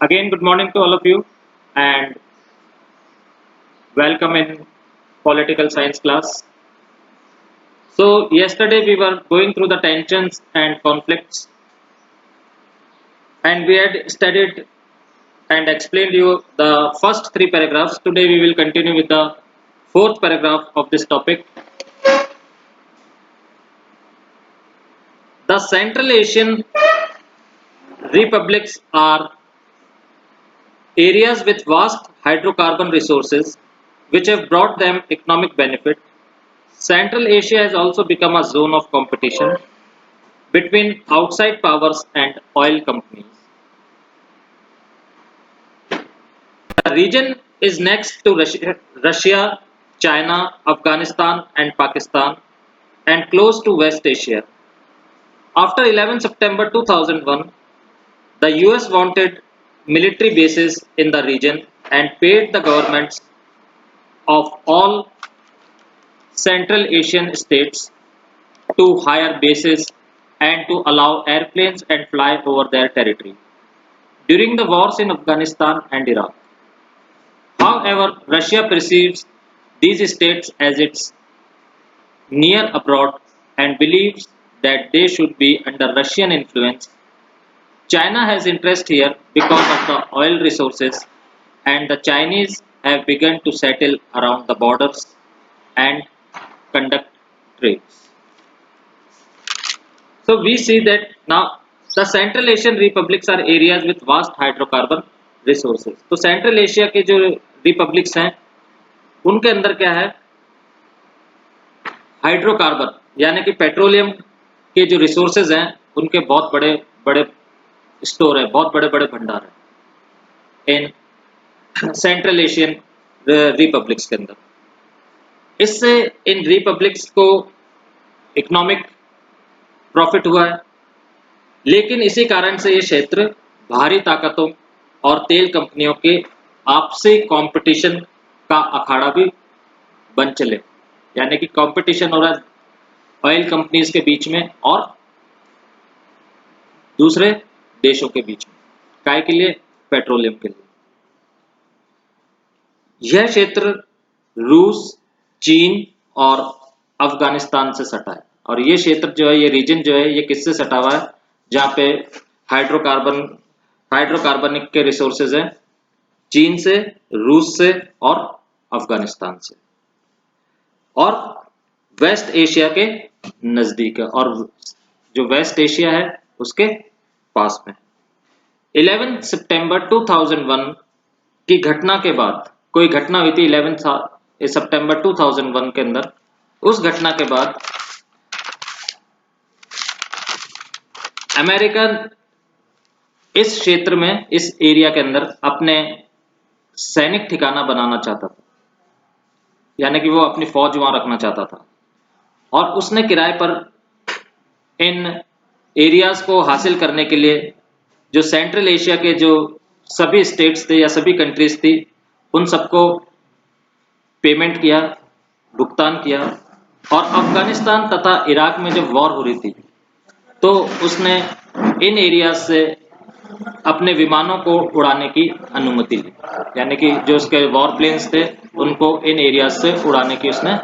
Again, good morning to all of you and welcome in political science class. So, yesterday we were going through the tensions and conflicts, and we had studied and explained you the first three paragraphs. Today we will continue with the fourth paragraph of this topic. The Central Asian republics are areas with vast hydrocarbon resources which have brought them economic benefit. Central Asia has also become a zone of competition between outside powers and oil companies. The region is next to Russia, China, Afghanistan, and Pakistan, and close to West Asia. After 11 September 2001, the US wanted military bases in the region and paid the governments of all Central Asian states to hire bases and to allow airplanes and fly over their territory during the wars in Afghanistan and Iraq. However, Russia perceives these states as its near abroad and believes that they should be under Russian influence. China has interest here because of the oil resources, and the Chinese have begun to settle around the borders and conduct trades. So we see that now the Central Asian republics are areas with vast hydrocarbon resources. तो central Asia के जो republics हैं उनके अंदर क्या है, hydrocarbon यानी कि पेट्रोलियम के जो रिसोर्सेज हैं उनके बहुत बड़े बड़े स्टोर है, बहुत बड़े बड़े भंडार है इन सेंट्रल एशियन रिपब्लिक्स के अंदर. इससे इन रिपब्लिक्स को इकोनॉमिक प्रॉफिट हुआ है, लेकिन इसी कारण से ये क्षेत्र भारी ताकतों और तेल कंपनियों के आपसी कंपटीशन का अखाड़ा भी बन चले, यानी कि कंपटीशन हो रहा है ऑयल कंपनीज के बीच में और दूसरे देशों के बीच में. काय के लिए? पेट्रोलियम के लिए. यह क्षेत्र रूस, चीन और अफगानिस्तान से सटा है, और ये क्षेत्र जो है, ये रीजन जो है, ये किससे सटा हुआ है? जहाँ पे हाइड्रोकार्बनिक के रिसोर्सेज हैं चीन से, रूस से और अफगानिस्तान से, और वेस्ट एशिया के नजदीक है, और जो वेस्ट एशिया है उसके पास में. 11 सितंबर 2001 की घटना के बाद, कोई घटना हुई थी 11 सितंबर 2001 के अंदर, उस घटना के बाद अमेरिका इस क्षेत्र में, इस एरिया के अंदर अपने सैनिक ठिकाना बनाना चाहता था, यानी कि वो अपनी फौज वहां रखना चाहता था, और उसने किराए पर इन एरियाज को हासिल करने के लिए जो सेंट्रल एशिया के जो सभी स्टेट्स थे या सभी कंट्रीज थी उन सबको पेमेंट किया, भुगतान किया. और अफगानिस्तान तथा इराक में जब वॉर हो रही थी तो उसने इन एरियाज से अपने विमानों को उड़ाने की अनुमति ली, यानी कि जो उसके वॉर प्लेन्स थे उनको इन एरियाज से उड़ाने की उसने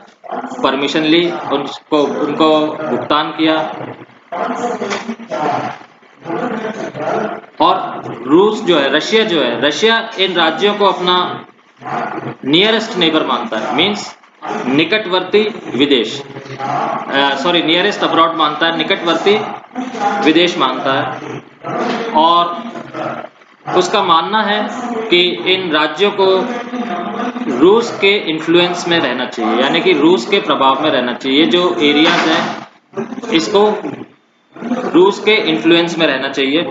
परमिशन ली, उनको भुगतान किया. और रूस जो है, रशिया इन राज्यों को अपना नियरेस्ट नेबर मानता है, मींस निकटवर्ती विदेश, नियरेस्ट अब्रॉड मानता है, निकटवर्ती विदेश मानता है. और उसका मानना है कि इन राज्यों को रूस के इन्फ्लुएंस में रहना चाहिए, यानी कि रूस के प्रभाव में रहना चाहिए. जो एरियाज हैं इसको रूस के इन्फ्लुएंस में रहना चाहिए,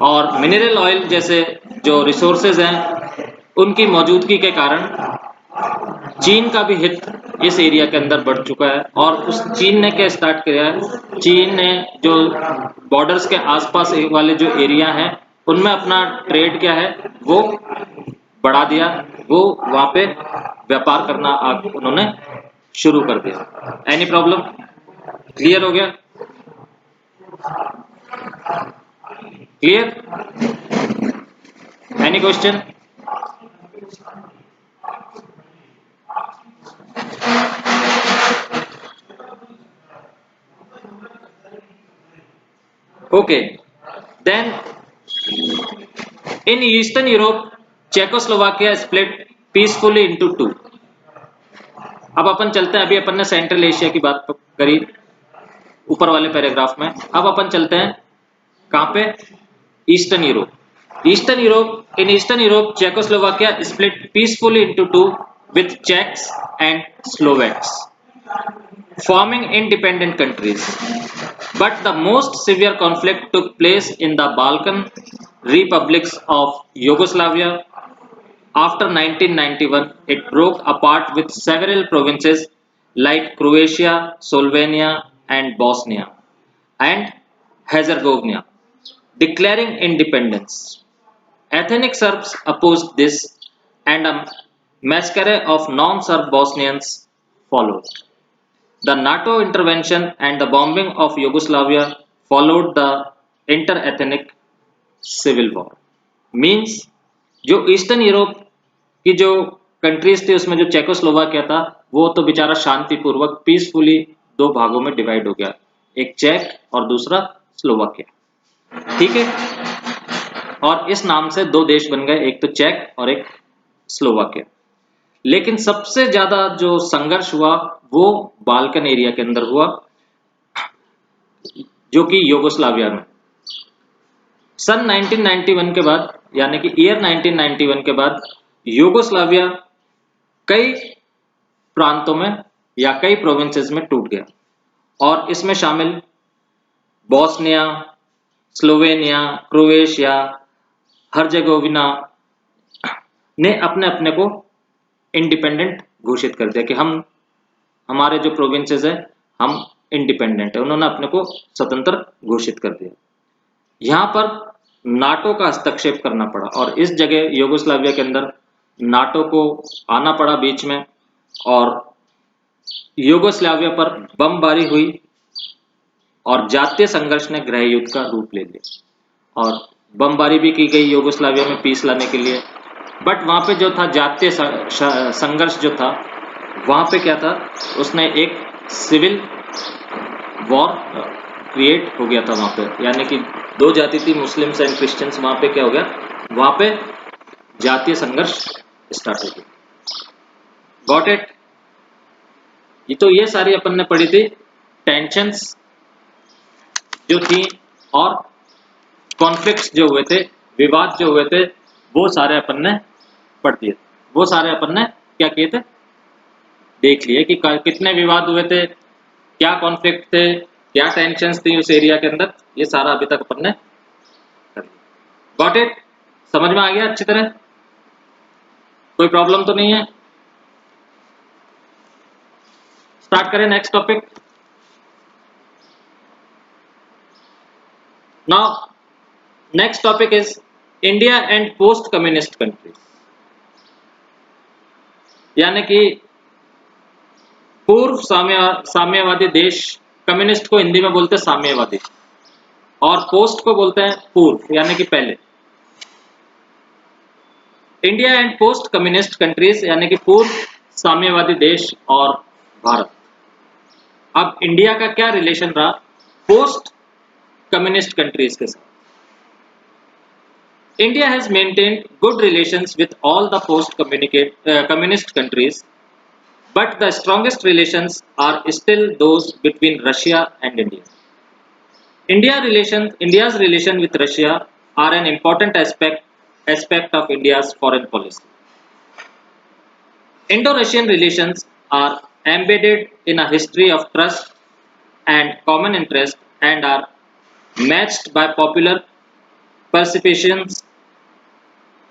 और मिनरल ऑयल जैसे जो रिसोर्सेज हैं उनकी मौजूदगी के कारण चीन का भी हित इस एरिया के अंदर बढ़ चुका है. और उस चीन ने क्या स्टार्ट किया है, चीन ने जो बॉर्डर्स के आसपास वाले जो एरिया हैं उनमें अपना ट्रेड क्या है वो बढ़ा दिया, वो वहां पे व्यापार करना उन्होंने शुरू कर दिया. Any problem? क्लियर हो गया? Clear? Any question? Okay, then in Eastern Europe, Czechoslovakia split peacefully into two. अब अपन चलते हैं, अभी अपन ने सेंट्रल एशिया की बात करी ऊपर वाले पैराग्राफ में, अब अपन चलते हैं कहाँ पे? Eastern Europe. Eastern Europe, in eastern Europe Czechoslovakia split peacefully into two with Czechs and Slovaks forming independent countries. But the most severe conflict took place in the Balkan republics of Yugoslavia. After 1991, it broke apart with several provinces like Croatia, Slovenia, and Bosnia and Herzegovina declaring independence. Ethnic Serbs opposed this, and a massacre of non-Serb Bosnians followed. The NATO intervention and the bombing of Yugoslavia followed the inter-ethnic civil war. Means जो eastern Europe की जो countries थी उसमें जो Czechoslovakia था वो तो बेचारा शांतिपूर्वक पीसफुली दो भागों में डिवाइड हो गया, एक चेक और दूसरा स्लोवाकिया। ठीक है, और इस नाम से दो देश बन गए, एक तो चेक और एक स्लोवाकिया। लेकिन सबसे ज्यादा जो संघर्ष हुआ वो बाल्कन एरिया के अंदर हुआ, जो कि यूगोस्लाविया में। सन 1991 के बाद, यानी कि ईयर 1991 के बाद यूगोस्लाविया कई प्रांतों में या कई प्रोविंसेस में टूट गया, और इसमें शामिल बोस्निया, स्लोवेनिया, क्रोएशिया, हर्जेगोविना ने अपने अपने को इंडिपेंडेंट घोषित कर दिया कि हम, हमारे जो प्रोविंसेस है हम इंडिपेंडेंट है, उन्होंने अपने को स्वतंत्र घोषित कर दिया। यहाँ पर नाटो का हस्तक्षेप करना पड़ा, और इस जगह यूगोस्लाविया के अंदर नाटो को आना पड़ा बीच में, और यूगोस्लाविया पर बमबारी हुई और जातीय संघर्ष ने गृह युद्ध का रूप ले लिया, और बमबारी भी की गई यूगोस्लाविया में पीस लाने के लिए। बट वहां पे जो था जातीय संघर्ष जो था, वहां पे क्या था, उसने एक सिविल वॉर क्रिएट हो गया था वहां पे, यानी कि दो जाति थी, मुस्लिम्स एंड क्रिश्चियंस, वहां पे क्या हो गया, वहां पे जातीय संघर्ष स्टार्ट हो गया। Got it? ये तो ये सारी अपन ने पढ़ी थी टेंशंस जो थी और कॉन्फ्लिक्ट्स जो हुए थे, विवाद जो हुए थे, वो सारे अपन ने पढ़ दिए, वो सारे अपन ने क्या किए थे, देख लिए कि कितने विवाद हुए थे, क्या कॉन्फ्लिक्ट थे, क्या टेंशंस थी उस एरिया के अंदर, ये सारा अभी तक अपन ने कर लिया। Got it? समझ में आ गया अच्छी तरह? कोई प्रॉब्लम तो नहीं है? स्टार्ट करें next topic. Now next topic is India and post communist countries, यानी कि पूर्व साम्यवादी देश। कम्युनिस्ट को हिंदी में बोलते हैं साम्यवादी, और पोस्ट को बोलते हैं पूर्व, यानी कि पहले। India and post communist countries, यानी कि पूर्व साम्यवादी देश और भारत। अब इंडिया का क्या रिलेशन रहा पोस्ट कम्युनिस्ट कंट्रीज के साथ? India has maintained good relations with all the post communist countries, but the strongest relations are still those between Russia and India. India's relation with Russia are an important aspect of India's foreign policy. Indo-Russian relations are embedded in a history of trust and common interest, and are matched by popular perceptions.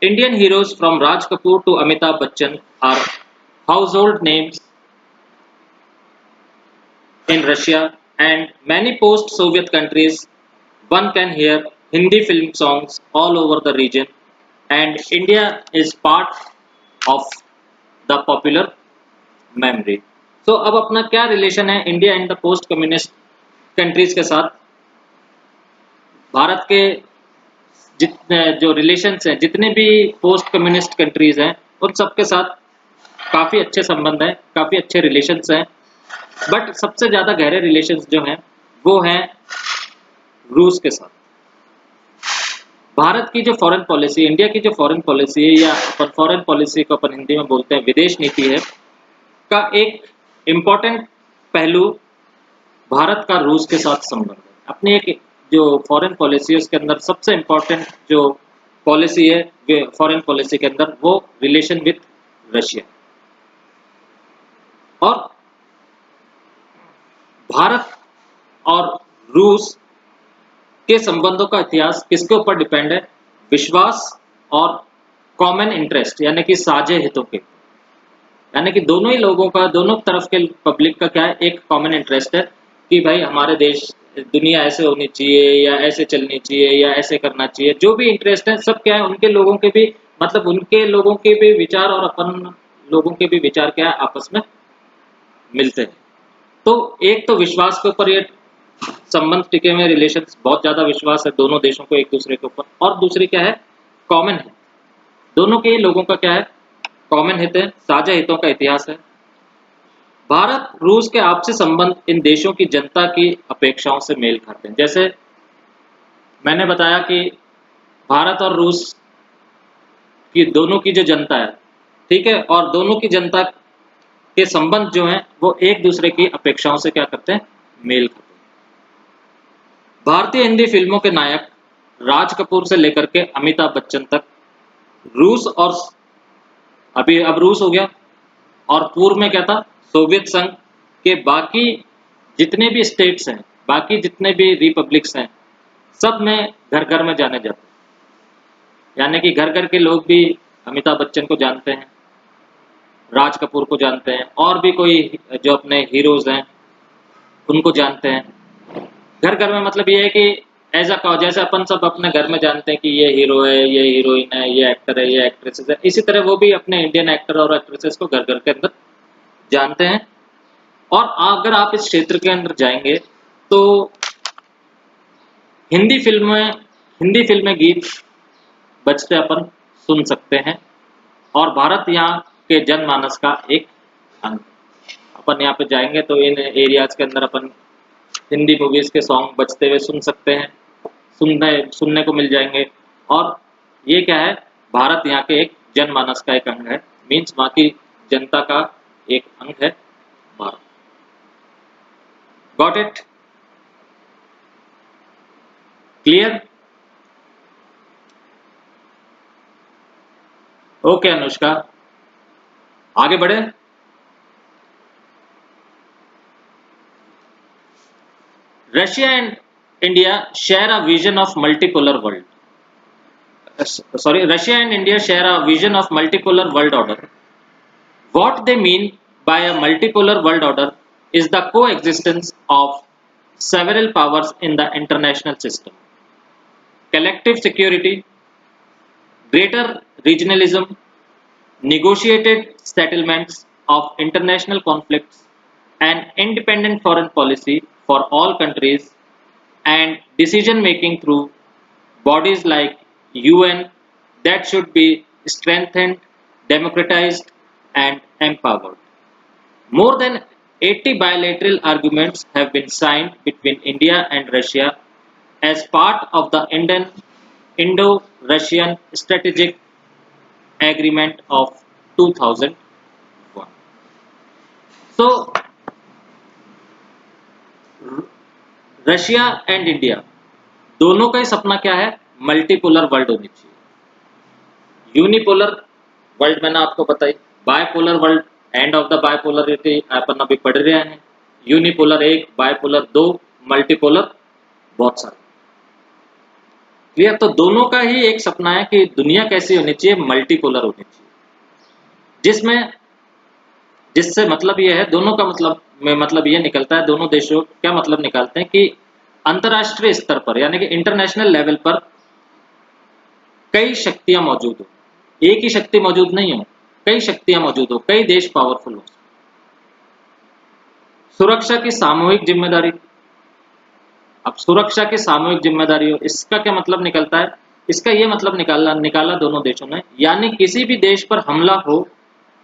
Indian heroes from Raj Kapoor to Amitabh Bachchan are household names in Russia and many post-Soviet countries. One can hear Hindi film songs all over the region, and India is part of the popular memory. So अब अपना क्या relation है India and the post communist countries के साथ? भारत के जितने जो relations हैं, जितने भी पोस्ट कम्युनिस्ट कंट्रीज हैं, उन सबके साथ काफ़ी अच्छे संबंध हैं, काफ़ी अच्छे रिलेशंस हैं। बट सबसे ज़्यादा गहरे रिलेशंस जो हैं वो हैं रूस के साथ। भारत की जो फॉरेन पॉलिसी, इंडिया की जो फॉरेन पॉलिसी है, या अपन फॉरेन पॉलिसी को अपन हिंदी में बोलते हैं विदेश नीति है, का एक इम्पॉर्टेंट पहलू भारत का रूस के साथ संबंध है। अपनी एक जो फॉरेन पॉलिसी है उसके अंदर सबसे इम्पॉर्टेंट जो पॉलिसी है फॉरेन पॉलिसी के अंदर, वो रिलेशन विथ रशिया। और भारत और रूस के संबंधों का इतिहास किसके ऊपर डिपेंड है? विश्वास और कॉमन इंटरेस्ट, यानी कि साझे हितों के, यानी कि दोनों ही लोगों का, दोनों तरफ के पब्लिक का क्या है, एक कॉमन इंटरेस्ट है कि भाई हमारे देश, दुनिया ऐसे होनी चाहिए, या ऐसे चलनी चाहिए, या ऐसे करना चाहिए। जो भी इंटरेस्ट है सब क्या है, उनके लोगों के भी, मतलब उनके लोगों के भी विचार और अपन लोगों के भी विचार क्या है, आपस में मिलते हैं। तो एक तो विश्वास के ऊपर ये संबंध टिके हुए, रिलेशंस बहुत ज्यादा विश्वास है दोनों देशों को एक दूसरे के ऊपर। और दूसरी क्या है, कॉमन है, दोनों के लोगों का क्या है, कॉमन हित है, साझा हितों का इतिहास है। भारत रूस के आपसी संबंध इन देशों की जनता की अपेक्षाओं से मेल खाते हैं। जैसे मैंने बताया कि भारत और रूस की दोनों की जो जनता है, ठीक है, और दोनों की जनता के संबंध जो हैं वो एक दूसरे की अपेक्षाओं से क्या करते हैं, मेल खाते हैं। भारतीय हिंदी फिल्मों के नायक राज कपूर से लेकर के अमिताभ बच्चन तक रूस, और अभी अब रूस हो गया, और पूर्व में क्या था, सोवियत संघ के बाकी जितने भी स्टेट्स हैं, बाकी जितने भी रिपब्लिक्स हैं, सब में घर घर में जाने जाते हैं। यानी कि घर घर के लोग भी अमिताभ बच्चन को जानते हैं, राज कपूर को जानते हैं, और भी कोई जो अपने हीरोज हैं उनको जानते हैं। घर घर में मतलब ये है कि एज अ, जैसे अपन सब अपने घर में जानते हैं कि ये हीरो है, ये हीरोइन है, ये एक्टर है, ये एक्ट्रेसेस है, इसी तरह वो भी अपने इंडियन एक्टर और एक्ट्रेसेस को घर घर के अंदर जानते हैं। और अगर आप इस क्षेत्र के अंदर जाएंगे तो हिंदी फिल्में हिंदी फिल्में गीत बजते अपन सुन सकते हैं, और भारत यहाँ के जनमानस का एक अंग। अपन यहाँ पे जाएंगे तो इन एरियाज के अंदर अपन हिंदी मूवीज के सॉन्ग बजते हुए सुन सकते हैं, सुनने को मिल जाएंगे। और ये क्या है, भारत यहाँ के एक जनमानस का एक अंग है, मीन्स वहाँ की जनता का एक अंग है Bharat. Got it? Clear? Okay Anushka, आगे बढ़े। Russia and India share a vision of multipolar world. Russia and India share a vision of multipolar world order. What they mean by a multipolar world order is the coexistence of several powers in the international system. Collective security, greater regionalism, negotiated settlements of international conflicts, and independent foreign policy for all countries, and decision making through bodies like UN that should be strengthened, democratized, and empowered. More than 80 bilateral agreements have been signed between India and Russia as part of the Indo Russian Strategic Agreement of 2001. So, Russia and India दोनों का ही सपना क्या है, multipolar world होनी चाहिए। Unipolar world मैंने आपको बताई, bipolar world, end of the bipolarity अपन अभी पढ़ रहे हैं। यूनिपोलर एक, बायपोलर दो, मल्टीपोलर बहुत सारे। क्लियर? तो दोनों का ही एक सपना है कि दुनिया कैसी होनी चाहिए, मल्टीपोलर होनी चाहिए, जिसमें जिससे मतलब ये है, दोनों का मतलब में मतलब ये निकलता है, दोनों देशों क्या मतलब निकालते हैं कि अंतर्राष्ट्रीय स्तर पर, यानी कि इंटरनेशनल लेवल पर कई शक्तियां मौजूद हो। एक ही शक्ति मौजूद नहीं हो, कई शक्तियां मौजूद हो, कई देश पावरफुल हो। सुरक्षा की सामूहिक जिम्मेदारी। अब सुरक्षा की सामूहिक जिम्मेदारी हो, इसका क्या मतलब निकलता है इसका ये मतलब निकाला दोनों देशों ने, यानी किसी भी देश पर हमला हो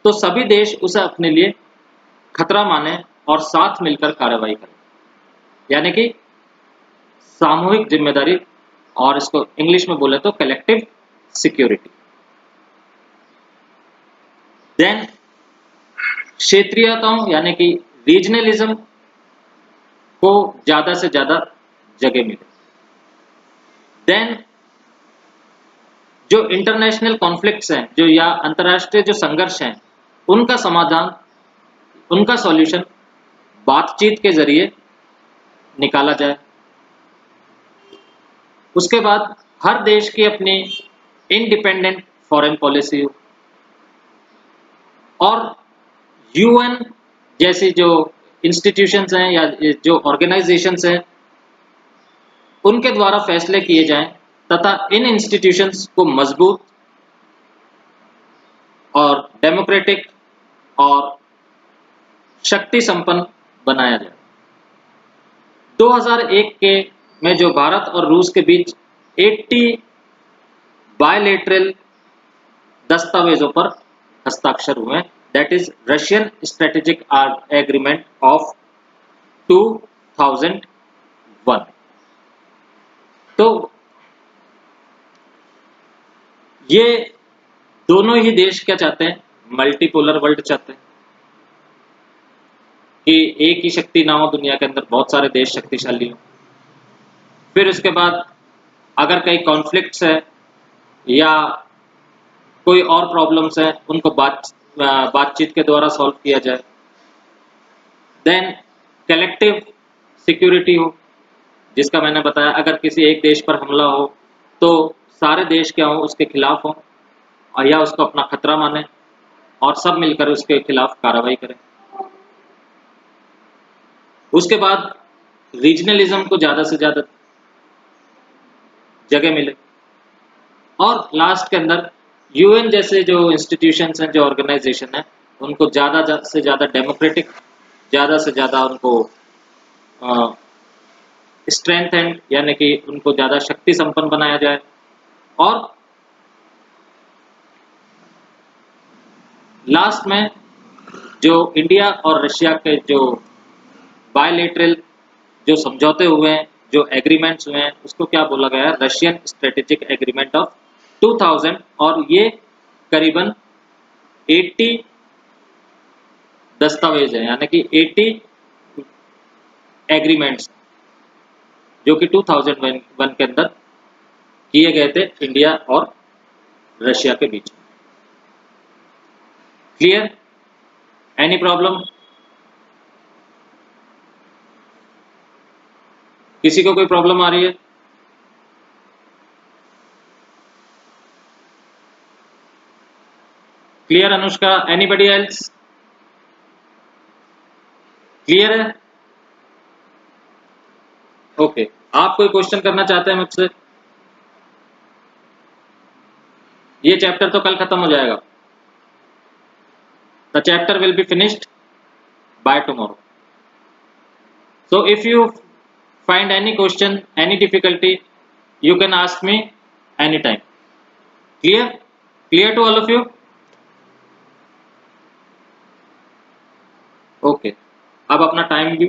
तो सभी देश उसे अपने लिए खतरा माने और साथ मिलकर कार्रवाई करें, यानी कि सामूहिक जिम्मेदारी, और इसको इंग्लिश में बोले तो कलेक्टिव सिक्योरिटी। देन क्षेत्रीयताओं यानी कि रीजनलिज्म को ज्यादा से ज्यादा जगह मिले। देन जो इंटरनेशनल कॉन्फ्लिक्ट्स हैं, जो या अंतर्राष्ट्रीय जो संघर्ष हैं, उनका समाधान, उनका सॉल्यूशन बातचीत के जरिए निकाला जाए। उसके बाद हर देश की अपनी इंडिपेंडेंट फॉरेन पॉलिसी हो, और यूएन जैसी जो इंस्टीट्यूशंस हैं या जो ऑर्गेनाइजेशंस हैं, उनके द्वारा फैसले किए जाएं तथा इन इंस्टीट्यूशंस को मजबूत और डेमोक्रेटिक और शक्ति संपन्न बनाया जाए। 2001 के में जो भारत और रूस के बीच 80 बायलैटरल दस्तावेजों पर हस्ताक्षर हुए, that is Russian strategic agreement of 2001। तो ये दोनों ही देश क्या चाहते हैं, मल्टीपोलर वर्ल्ड चाहते हैं कि एक ही शक्ति ना हो दुनिया के अंदर, बहुत सारे देश शक्तिशाली हो। फिर उसके बाद अगर कई कॉन्फ्लिक्ट्स है या कोई और प्रॉब्लम्स है, उनको बातचीत के द्वारा सॉल्व किया जाए। देन कलेक्टिव सिक्योरिटी हो, जिसका मैंने बताया अगर किसी एक देश पर हमला हो तो सारे देश क्या हो, उसके खिलाफ हो और या उसको अपना खतरा माने और सब मिलकर उसके खिलाफ कार्रवाई करें। उसके बाद रीजनलिज्म को ज़्यादा से ज़्यादा जगह मिले, और लास्ट के अंदर यूएन जैसे जो इंस्टीट्यूशंस हैं, जो ऑर्गेनाइजेशन है, उनको ज़्यादा से ज़्यादा डेमोक्रेटिक, ज़्यादा से ज़्यादा उनको स्ट्रेंथ एंड यानी कि उनको ज़्यादा शक्ति संपन्न बनाया जाए। और लास्ट में जो इंडिया और रशिया के जो बायलैटरल जो समझौते हुए हैं, जो एग्रीमेंट्स हुए हैं, उसको क्या बोला गया है, रशियन स्ट्रेटेजिक एग्रीमेंट ऑफ 2000। और ये करीबन 80 दस्तावेज है, यानी कि 80 एग्रीमेंट्स जो कि 2001 के अंदर किए गए थे इंडिया और रशिया के बीच। क्लियर? Any problem? किसी को कोई प्रॉब्लम आ रही है? Clear Anushka? Anybody else? Clear है? ओके, आप कोई क्वेश्चन करना चाहते हैं मुझसे? ये चैप्टर तो कल खत्म हो जाएगा। The chapter will be finished by tomorrow. So if you find any question, any difficulty, you can ask me anytime. Clear? Clear to all of you? Okay. अब अपना टाइम भी